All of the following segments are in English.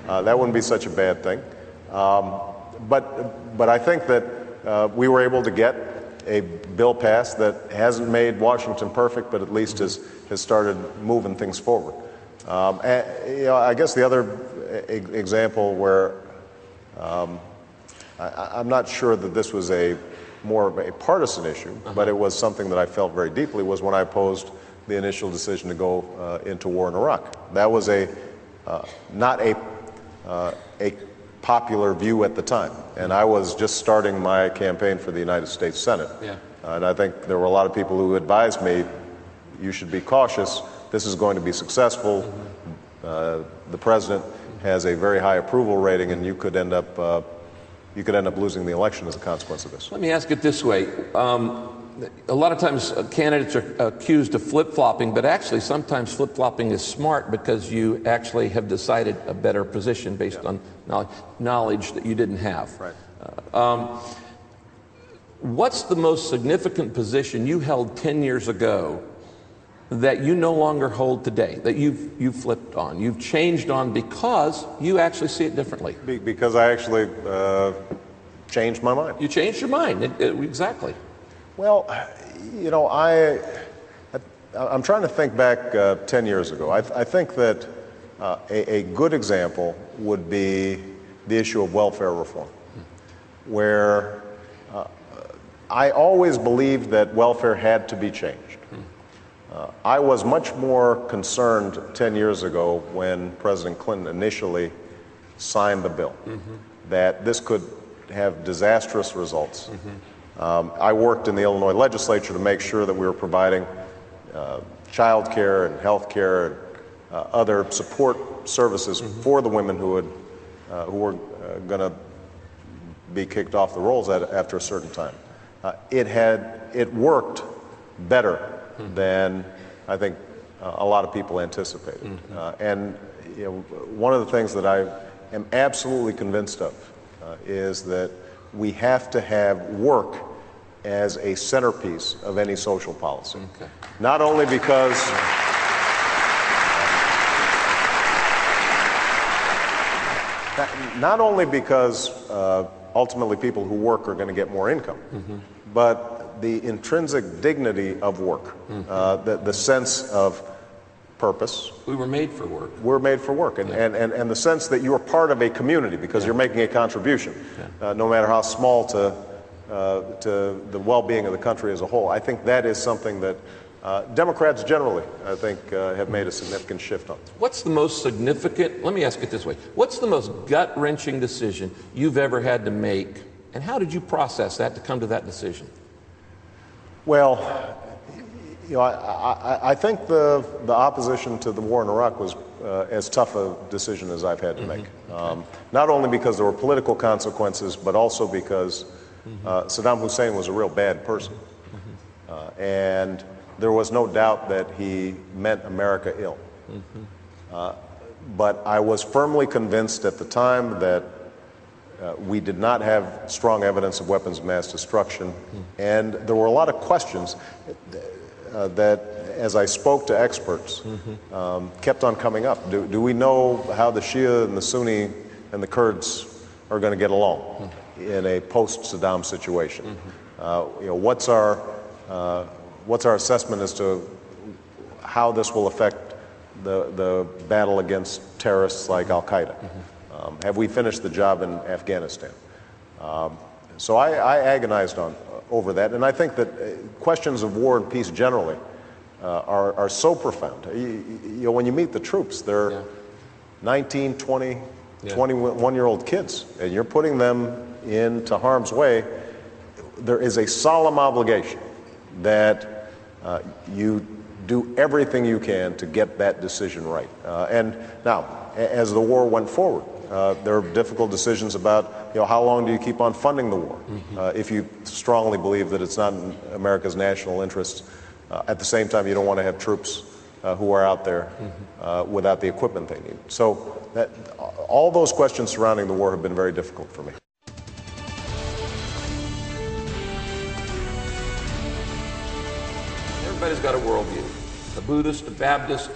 That wouldn't be such a bad thing. But I think that we were able to get a bill passed that hasn't made Washington perfect, but at least has started moving things forward. And, I guess the other example where I'm not sure that this was more of a partisan issue, but it was something that I felt very deeply, was when I opposed the initial decision to go into war in Iraq. That was not a popular view at the time, and I was just starting my campaign for the United States Senate. Yeah. And I think there were a lot of people who advised me, you should be cautious, this is going to be successful. The president has a very high approval rating, and you could end up losing the election as a consequence of this. Let me ask it this way. A lot of times candidates are accused of flip-flopping, but actually sometimes flip-flopping is smart because you actually have decided a better position based on knowledge that you didn't have. Right. What's the most significant position you held 10 years ago that you no longer hold today, that you've flipped on, you've changed on because you actually see it differently? Because I actually changed my mind. You changed your mind, exactly. Well, I'm trying to think back 10 years ago. I think that a good example would be the issue of welfare reform, where I always believed that welfare had to be changed. I was much more concerned 10 years ago when President Clinton initially signed the bill that this could have disastrous results. I worked in the Illinois legislature to make sure that we were providing child care and health care and other support services for the women who were going to be kicked off the rolls after a certain time. It worked better than I think a lot of people anticipated. And one of the things that I am absolutely convinced of is that we have to have work as a centerpiece of any social policy. Okay. Not only because ultimately people who work are going to get more income, but the intrinsic dignity of work, the sense of purpose. We were made for work. We're made for work, and the sense that you are part of a community because you're making a contribution, no matter how small, to the well-being of the country as a whole. I think that is something that Democrats generally, I think, have made a significant shift on. What's the most significant, let me ask it this way, what's the most gut-wrenching decision you've ever had to make, and how did you process that to come to that decision? Well, I think the opposition to the war in Iraq was as tough a decision as I've had to make. Not only because there were political consequences, but also because Saddam Hussein was a real bad person. And there was no doubt that he meant America ill. But I was firmly convinced at the time that we did not have strong evidence of weapons of mass destruction. And there were a lot of questions that, as I spoke to experts, kept on coming up. Do we know how the Shia and the Sunni and the Kurds are going to get along in a post-Saddam situation? What's our assessment as to how this will affect the battle against terrorists like Al-Qaeda? Have we finished the job in Afghanistan? So I agonized over that, and I think that questions of war and peace generally are so profound. When you meet the troops, they're 19, 20, 21-year-old kids, and you're putting them into harm's way. There is a solemn obligation that you do everything you can to get that decision right. And now, as the war went forward, there are difficult decisions about how long do you keep on funding the war if you strongly believe that it's not in America's national interests. At the same time, you don't want to have troops who are out there without the equipment they need. So all those questions surrounding the war have been very difficult for me. Everybody's got a worldview. A Buddhist, a Baptist,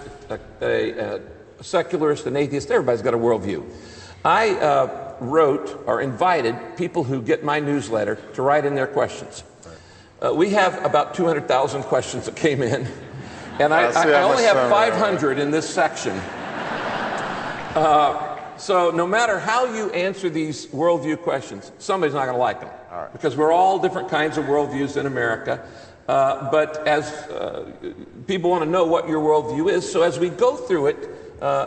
a secularist, an atheist, everybody's got a worldview. I wrote or invited people who get my newsletter to write in their questions. We have about 200,000 questions that came in, and I only have 500 in this section. So no matter how you answer these worldview questions, somebody's not going to like them, because we're all different kinds of worldviews in America. But as people want to know what your worldview is, so as we go through it,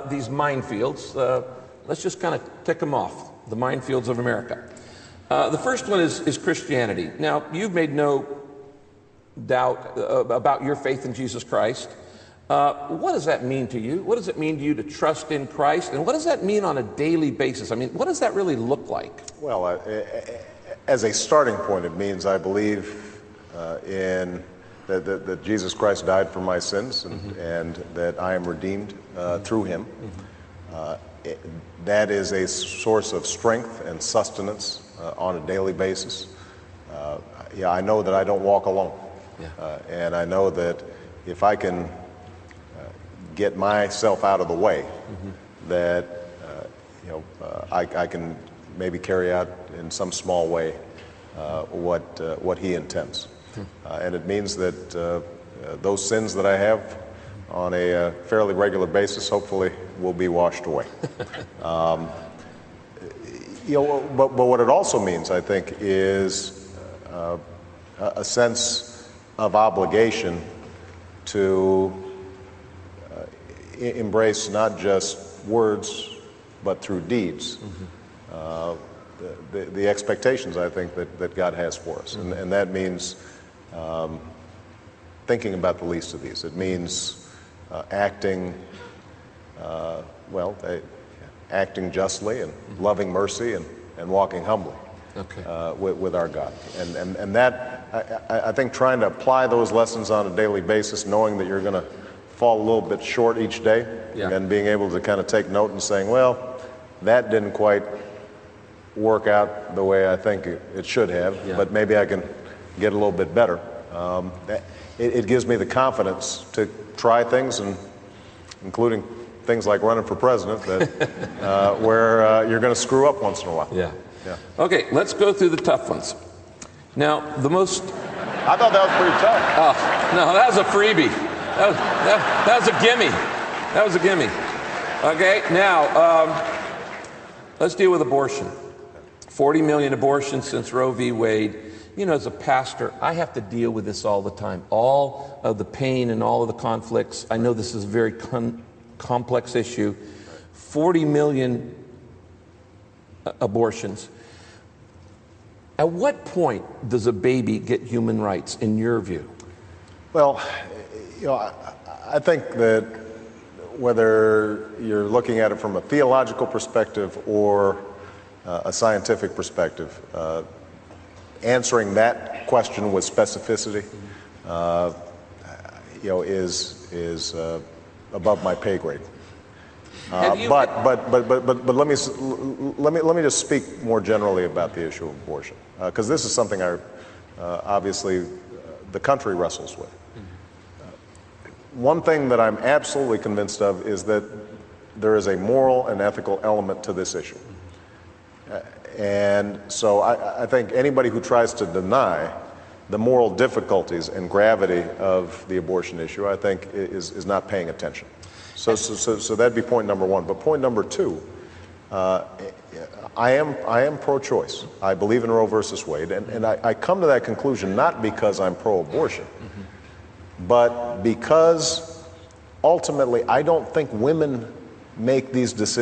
these minefields, let's just kind of tick them off, the minefields of America. The first one is Christianity. Now, you've made no doubt about your faith in Jesus Christ. What does that mean to you? What does it mean to you to trust in Christ? And what does that mean on a daily basis? I mean, what does that really look like? Well, as a starting point, it means I believe in that Jesus Christ died for my sins, and that I am redeemed through him. That is a source of strength and sustenance on a daily basis. I know that I don't walk alone. And I know that if I can get myself out of the way, that I can maybe carry out in some small way what he intends. And it means that those sins that I have on a fairly regular basis hopefully will be washed away. But what it also means, I think, is a sense of obligation to embrace not just words, but through deeds, the expectations, I think, that God has for us. And that means thinking about the least of these. It means acting, acting justly and loving mercy and walking humbly with our God. And that, I think, trying to apply those lessons on a daily basis, knowing that you're going to fall a little bit short each day, and being able to kind of take note and saying, well, that didn't quite work out the way I think it should have, but maybe I can get a little bit better. It gives me the confidence to try things, and including things like running for president, that where you're going to screw up once in a while. Okay, let's go through the tough ones. Now, I thought that was pretty tough. Oh, no, that was a freebie. That was a gimme. That was a gimme. Okay, now, let's deal with abortion. 40 million abortions since Roe v. Wade. You know, as a pastor, I have to deal with this all the time. All of the pain and all of the conflicts. I know this is a very complex issue. 40 million abortions. At what point does a baby get human rights, in your view? Well, I think that whether you're looking at it from a theological perspective or a scientific perspective, answering that question with specificity, is above my pay grade. But let me just speak more generally about the issue of abortion, because this is something obviously the country wrestles with. One thing that I'm absolutely convinced of is that there is a moral and ethical element to this issue. And so I think anybody who tries to deny the moral difficulties and gravity of the abortion issue, I think, is not paying attention. So that'd be point number one. But point number two, I am pro-choice. I believe in Roe versus Wade, and I come to that conclusion not because I'm pro-abortion, but because ultimately I don't think women make these decisions